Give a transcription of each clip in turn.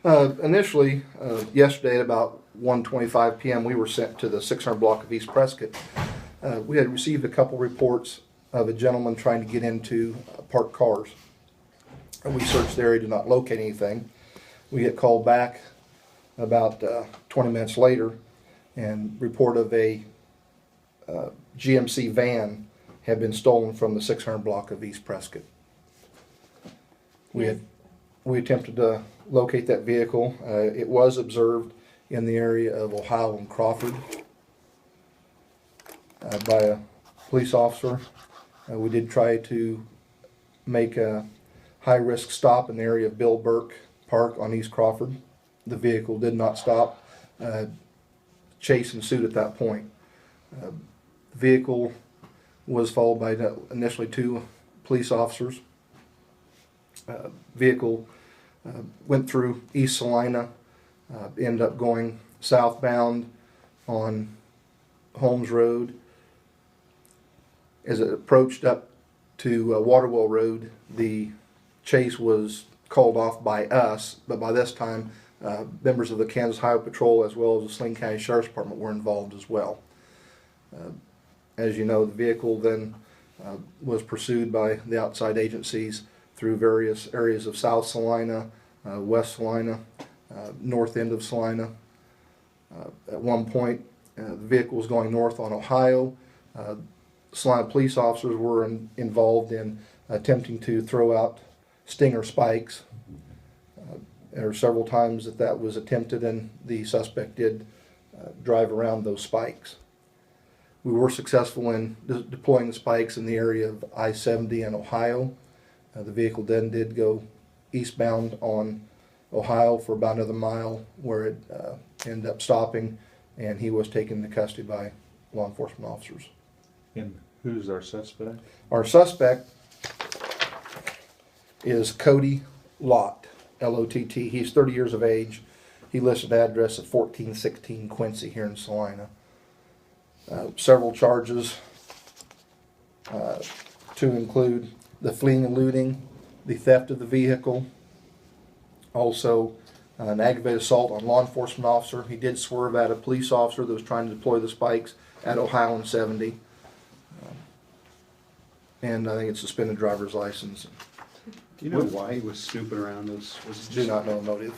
Initially, yesterday at about 1:25 p.m., we were sent to the 600 block of East Prescott. We had received a couple reports of a gentleman trying to get into parked cars. And we searched the area, did not locate anything. We get called back about 20 minutes later and report of a GMC van had been stolen from the 600 block of East Prescott. We attempted to locate that vehicle. It was observed in the area of Ohio and Crawford by a police officer. We did try to make a high-risk stop in the area of Bill Burke Park on East Crawford. The vehicle did not stop. Chase ensued at that point. The vehicle was followed by initially 2 police officers. Vehicle went through East Salina, ended up going southbound on Holmes Road. As it approached up to Waterwell Road, the chase was called off by us, but by this time members of the Kansas Highway Patrol as well as the Saline County Sheriff's Department were involved as well. As you know, the vehicle then was pursued by the outside agencies through various areas of South Salina, West Salina, north end of Salina. At one point, the vehicle was going north on Ohio. Salina police officers were involved in attempting to throw out stinger spikes. There were several times that was attempted, and the suspect did drive around those spikes. We were successful in deploying the spikes in the area of I-70 in Ohio. The vehicle then did go eastbound on Ohio for about another mile, where it ended up stopping, and he was taken into custody by law enforcement officers. And who's our suspect? Our suspect is Cody Lott, L-O-T-T. He's 30 years of age. He listed address at 1416 Quincy here in Salina. Several charges to include the fleeing and looting, the theft of the vehicle, also an aggravated assault on law enforcement officer. He did swerve at a police officer that was trying to deploy the spikes at Ohio and 70. And I think it's suspended driver's license. Do you know why he was snooping around those? Do not know motive.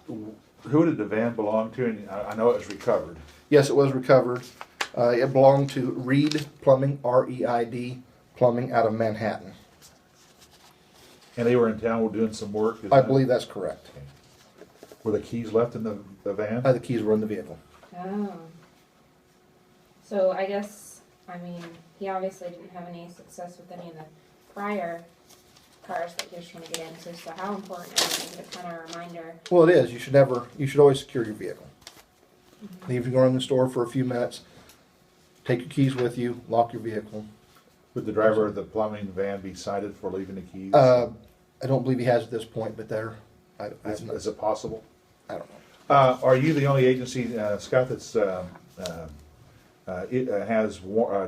Who did the van belong to? And I know it was recovered. Yes, it was recovered. It belonged to Reed Plumbing, R-E-I-D, Plumbing out of Manhattan. And they were in town doing some work? I believe that's correct. Okay. Were the keys left in the van? The keys were in the vehicle. Oh. So I guess, I mean, he obviously didn't have any success with any of the prior cars that he was trying to get into, so how important is it, kind of a reminder? Well, it is. You should always secure your vehicle. Mm-hmm. Leave your car in the store for a few minutes, take your keys with you, lock your vehicle. Would the driver of the plumbing van be cited for leaving the keys? I don't believe he has at this point, but Is it possible? I don't know. Are you the only agency, Scott, that's has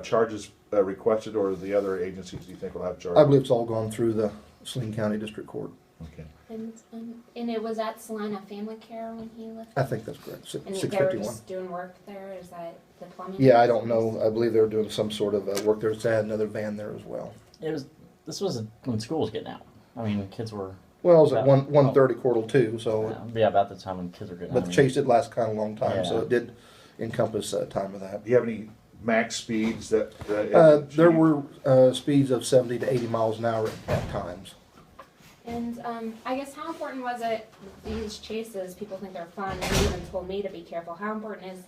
charges requested, or the other agencies do you think will have charges? I believe it's all gone through the Saline County District Court. Okay. And it was at Salina Family Care when he left? I think that's correct. And they 651. were just doing work there? Is that the plumbing? Yeah, I don't know. I believe they were doing some sort of work there. They had another van there as well. This was when school was getting out. I mean, kids were. Well, it was at 1:30 quarter 2, so. Yeah, about the time when kids were getting out. But the chase did last kind of a long time, so Yeah. it did encompass time of that. Do you have any max speeds that? There were speeds of 70 to 80 miles an hour at times. And I guess how important was it, these chases, people think they're fun, and you even told me to be careful. How important is,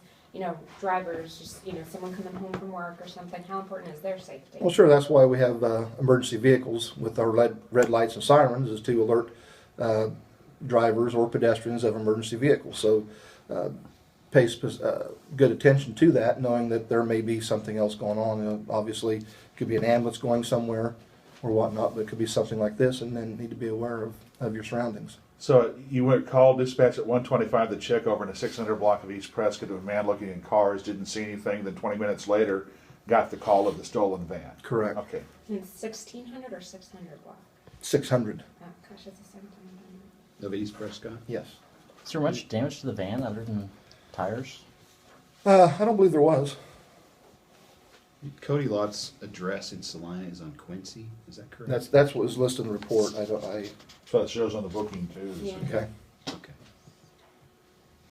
drivers, just, someone coming home from work or something, how important is their safety? Well, sure, that's why we have emergency vehicles with our red lights and sirens, is to alert drivers or pedestrians of emergency vehicles. So pay good attention to that, knowing that there may be something else going on. Obviously, it could be an ambulance going somewhere or whatnot, but it could be something like this, and then need to be aware of your surroundings. So you went call dispatch at 1:25 to check over in the 600 block of East Prescott. A man looking in cars, didn't see anything. Then 20 minutes later, got the call of the stolen van. Correct. Okay. And 1600 or 600 block? 600. Oh, gosh, it's a 1700. Of East Prescott? Yes. Is there much damage to the van other than tires? I don't believe there was. Cody Lott's address in Salina is on Quincy, is that correct? That's what was listed in the report. I don't. So it shows on the booking too. Yeah. Okay.